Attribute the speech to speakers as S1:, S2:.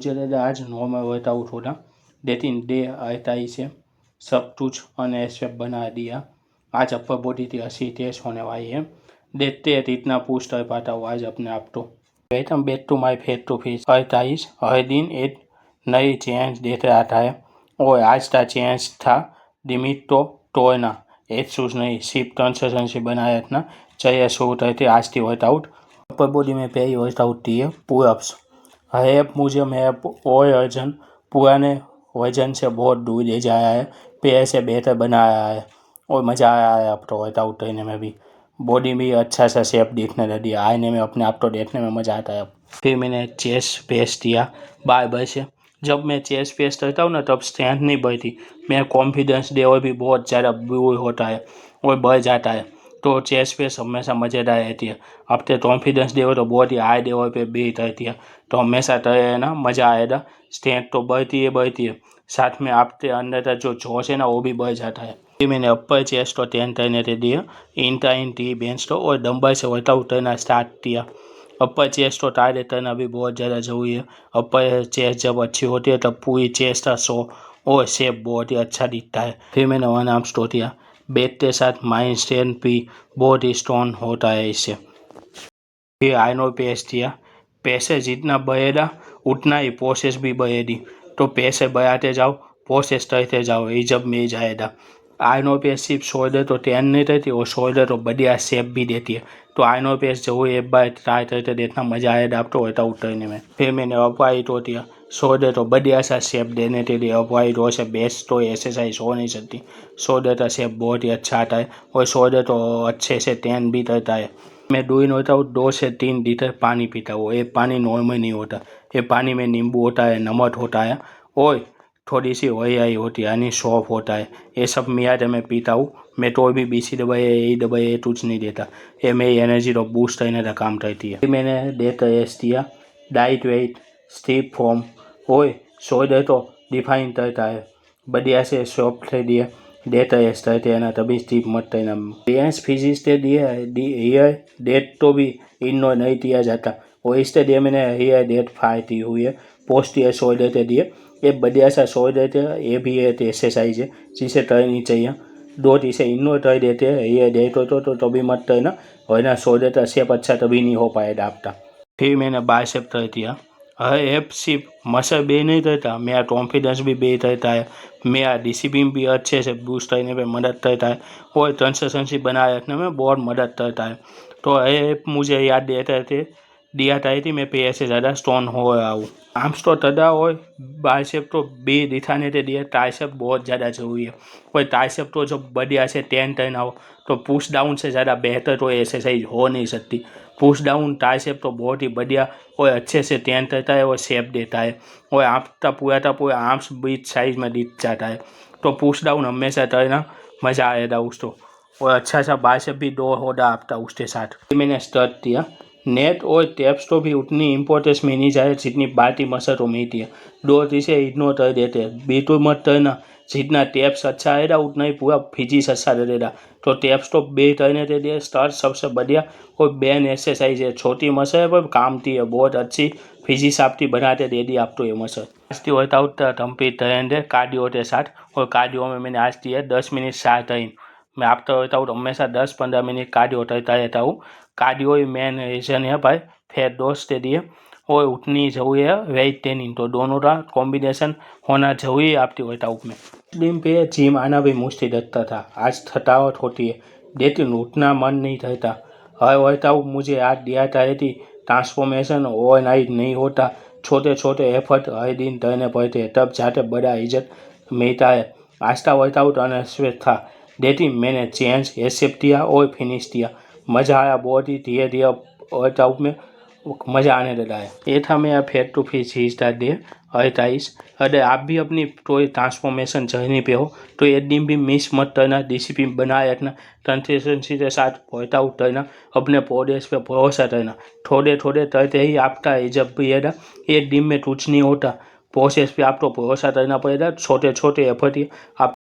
S1: मुझे दादा आज नॉर्मल वर्कआउट होना लेकिन डे आता ही से सब कुछ अनएक्सेप्ट बना दिया। आज अपर बॉडी थी 80 टेस्ट होने वाली है। देखते हैं इतना पुश कर पाता हूँ आज अपने आप। तो welcome back to my face to face 28। हर दिन एक नई चेंज देते आता है और आज का चेंज था लिमिट तो तोड़ना। एक शूज़ नहीं सिर्फ कंसिस्टेंसी बनाए रखना चाहिए। शुरू करते आज की वर्कआउट। अपर बॉडी में पहली वर्कआउट थी पुलअप्स। अब मुझे मेरा और वजन पुराने वजन से बहुत दूर ले जाया है, पहले से बेहतर बनाया है और मज़ा आया है अब तो वर्कआउट करने में भी। बॉडी भी अच्छा सा शेप दिखने लगी, आईने में अपने आप तो देखने में मज़ा आता है अब। फिर मैंने चेस्ट प्रेस किया बार से। जब मैं चेस्ट प्रेस करता हूँ ना तब स्ट्रेंथ नहीं बढ़ती, मेरा कॉन्फिडेंस लेवल भी बहुत ज़्यादा बुरा होता है और बढ़ जाता है। तो चेस्ट प्रेस हमेशा मज़ेदार रहती है। अब तो कॉन्फिडेंस लेवल तो बहुत ही हाई लेवल पे भी रहती है, तो हमेशा करे ना मज़ा आएगा। स्ट्रेंथ तो बढ़ती है, साथ में आपके अंदर का जो जोश है ना वो भी बढ़ जाता है। फिर मैंने अपर चेस्ट तो 10 करने दे दिया, इंक्लाइन टी बेंच तो और डंबल से वर्कआउट करना स्टार्ट किया। अपर चेस्ट तो टारगेट करना भी बहुत ज़्यादा ज़रूरी है। अपर चेस्ट जब अच्छी होती है तब पूरी चेस्ट का शो और शेप बहुत ही अच्छा दिखता है। फिर मैंने वन आर्म स्टो किया। बैक के साथ माइंड स्ट्रेंथ भी बहुत ही स्ट्रॉन्ग होता है इससे। फिर आइनो प्रेस किया। पैसे जितना बढ़ेगा उतना ही प्रोसेस भी बढ़ेगी, तो पैसे बढ़ाते जाओ, प्रोसेस करते जाओ, ये जब मिल जाएगा। आइनो प्रेस सिर्फ शोल्डर तो टेन नहीं रहती और शोल्डर तो बढ़िया शेप भी देती है। तो आइनो प्रेस जरूर एक बार ट्राई करते देखना, मज़ा आएगा आपको वर्कआउट करने में। फिर मैंने अपवाइट हो दिया। शोल्डर तो बढ़िया सा शेप देने के लिए अपवाइट हो से बेस्ट तो एक्सरसाइज हो नहीं सकती। शोल्डर का शेप बहुत ही अच्छा आता है और शोल्डर तो अच्छे से टेन भी करता है। मैं डूइन होता हूँ 2 से 3 लीटर पानी पीता हूँ। ये पानी नॉर्मल नहीं होता, ये पानी में नींबू होता है, नमक होता है और थोड़ी सी वही होती है यानी सौंफ होता है। ये सब मिला के मैं पीता हूँ। मैं तो भी BC दवाई ये दवाई ये कुछ नहीं देता, ये मेरी एनर्जी तो बूस्ट करने का काम करती है। मैंने डेट रेस्ट दिया, डाइट वेट स्टीप फॉर्म और शोल्डर तो डिफाइन करता है बढ़िया से सॉफ्ट कर दिया। डेट रेस्ट करते हैं ना तभी स्टीप मत करना। बेंच फिजिक्स के दिए डेट तो भी इग्नोर नहीं किया जाता और इसके लिए मैंने हेयर डेट फाइट की हुई है। पोस्ट ईयर शोल्डर के दिए, ये बढ़िया सा शोल्डर थे, ये भी एक एक्सरसाइज है जिसे करनी चाहिए। दो इसे इग्नोर कर देते हैं, ये डेट हो तो भी मत करना वरना शोल्डर का शेप अच्छा तभी नहीं हो पाएगा आपका। फिर मैंने बाइसेप कर दिया। अब सिर्फ मसल बे नहीं करता, मेरा कॉन्फिडेंस भी बे करता है, मेरा डिसिप्लिन भी अच्छे से बूस्ट करने में मदद करता है और कंसिस्टेंसी बनाए रखने में बहुत मदद करता है। तो ये मुझे याद दिया था कि मैं पहले से ज़्यादा स्ट्रॉन्ग हो रहा हूँ। आर्म्स तो तदा और बाइसेप तो बे दिखाने के लिए ट्राइसेप बहुत ज़्यादा ज़रूरी है। कोई ट्राइसेप तो जब बढ़िया से 10 करना हो तो पुश डाउन से ज़्यादा बेहतर तो एक्सरसाइज हो नहीं सकती। पुश डाउन ट्राइसेप तो बहुत ही बढ़िया और अच्छे से 10 करता है और शेप देता है और आपका पूरा आर्म्स बीच साइज में दिख जाता है। तो पुश डाउन हमेशा करना, मज़ा आएगा उसको और अच्छा सा बाइसेप भी दो होगा आपका उसके साथ। मैंने स्टार्ट किया। नेट और टैप्स तो भी उतनी इंपॉर्टेंस में नहीं जाए जितनी बाकी मसलों में थी। दो इसे इग्नोर कर देते हैं, बिल्कुल मत करना। जितना टैप्स अच्छा आएगा उतना ही पूरा फिजिक्स अच्छा रहेगा। तो टैप्स तो बे करने के लिए स्टार्ट सबसे बढ़िया और बेन एक्सरसाइज है। छोटी मसल पर काम की है, बहुत अच्छी फिजिक्स आपकी बनाते दे दी आप तो ये मसल। आज की वर्कआउट कंप्लीट करेंगे कार्डियो के साथ और कार्डियो में मैंने आज की है 10 मिनट शार्ट टाइम। मैं आपका वर्कआउट हमेशा 10-15 मिनट कार्डियो करता रहता हूँ। कार्डियो ही मेन रीज़न है भाई फैट लॉस के लिए और उतनी जरूरी है वेट ट्रेनिंग, तो दोनों का कॉम्बिनेशन होना जरूरी है आपकी वर्कआउट में। दिन पे जिम आना भी मुश्किल लगता था, आज थकावट होती है लेकिन उतना मन नहीं रहता। हर वर्कआउट मुझे याद दिया था कि ट्रांसफॉर्मेशन ओवरनाइट नहीं होता, छोटे छोटे एफर्ट हर दिन करने पड़ते हैं तब जाके बड़ा इज्जत मिलता है। आज का वर्कआउट अनएक्सपेक्टेड था लेकिन मैंने चेंज एक्सेप्ट किया और फिनिश किया। मज़ा आया बहुत ही, धीरे धीरे वर्कआउट में मज़ा आने लगा है। ये था मेरा फेस टू फेस हिस्सा डे 28। अगर आप भी अपनी कोई ट्रांसफॉर्मेशन जर्नी पे हो तो एक दिन भी मिस मत करना, डिसिप्लिन बनाए रखना, कंसिस्टेंसी के साथ वर्कआउट करना, अपने प्रोग्रेस पे भरोसा करना। थोड़े थोड़े करते ही आपका इज्जत भी रहेगा। एक दिन में कुछ नहीं होता, प्रोसेस पे आपको भरोसा करना पड़ेगा। छोटे छोटे एफर्ट ही आप